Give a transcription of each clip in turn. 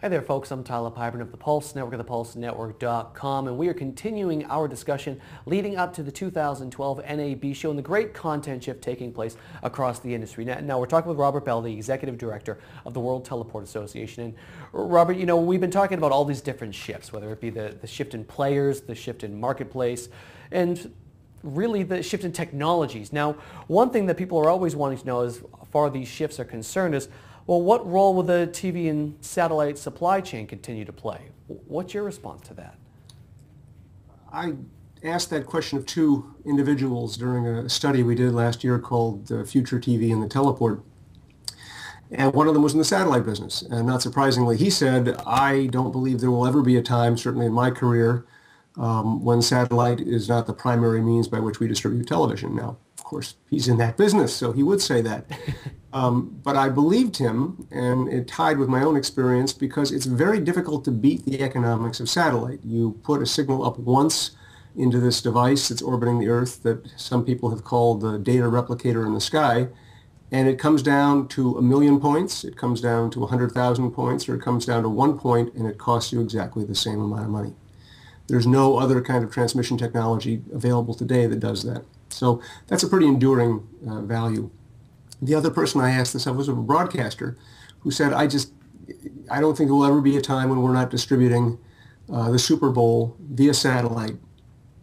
Hi there folks, I'm Tyler Pyburn of the Pulse Network of thepulsenetwork.com, and we are continuing our discussion leading up to the 2012 NAB show and the great content shift taking place across the industry. Now we're talking with Robert Bell, the Executive Director of the World Teleport Association. And Robert, you know, we've been talking about all these different shifts, whether it be the shift in players, the shift in marketplace, and really the shift in technologies. Now, one thing that people are always wanting to know as far as these shifts are concerned is, well, what role will the TV and satellite supply chain continue to play? What's your response to that? I asked that question of two individuals during a study we did last year called Future TV and the Teleport. And one of them was in the satellite business. And not surprisingly, he said, I don't believe there will ever be a time, certainly in my career, when satellite is not the primary means by which we distribute television. Now, of course, he's in that business, so he would say that. But I believed him, and it tied with my own experience because it's very difficult to beat the economics of satellite. You put a signal up once into this device that's orbiting the Earth that some people have called the data replicator in the sky, and it comes down to 1,000,000 points, it comes down to 100,000 points, or it comes down to 1 point, and it costs you exactly the same amount of money. There's no other kind of transmission technology available today that does that. So that's a pretty enduring value. The other person I asked this of was a broadcaster who said, I don't think there will ever be a time when we're not distributing the Super Bowl via satellite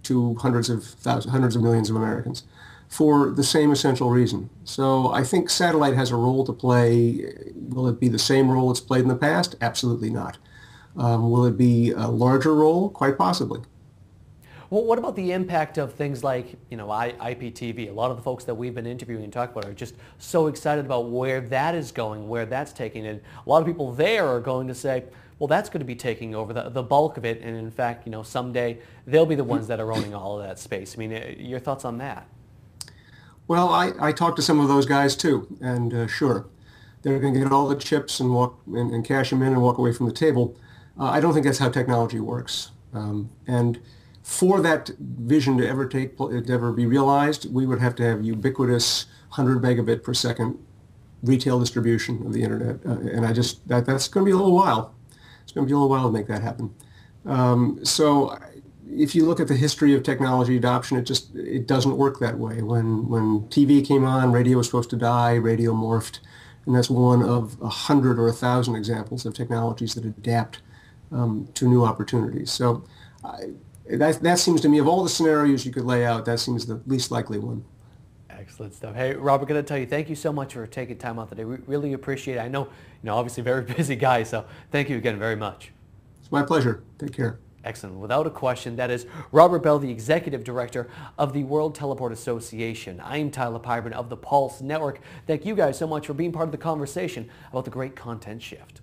to hundreds of millions of Americans for the same essential reason. So I think satellite has a role to play. Will it be the same role it's played in the past? Absolutely not. Will it be a larger role? Quite possibly. Well, what about the impact of things like, you know, IPTV? A lot of the folks that we've been interviewing and talking about are just so excited about where that is going, where that's taking it. A lot of people there are going to say, well, that's going to be taking over the bulk of it, and in fact, you know, someday they'll be the ones that are owning all of that space. I mean, your thoughts on that? Well, I talked to some of those guys too, and sure, they're going to get all the chips and walk and cash them in and walk away from the table. I don't think that's how technology works, and for that vision to ever be realized, we would have to have ubiquitous 100 megabit per second retail distribution of the internet, and that's going to be a little while. It's going to be a little while to make that happen. So, if you look at the history of technology adoption, it doesn't work that way. When TV came on, radio was supposed to die. Radio morphed, and that's one of 100 or 1,000 examples of technologies that adapt to new opportunities. So. That seems to me, of all the scenarios you could lay out, that seems the least likely one. Excellent stuff. Hey, Robert, going to tell you, thank you so much for taking time out today. We really appreciate it. I know, obviously a very busy guy, so thank you again very much. It's my pleasure. Take care. Excellent. Without a question, that is Robert Bell, the Executive Director of the World Teleport Association. I'm Tyler Pyburn of the Pulse Network. Thank you guys so much for being part of the conversation about the great content shift.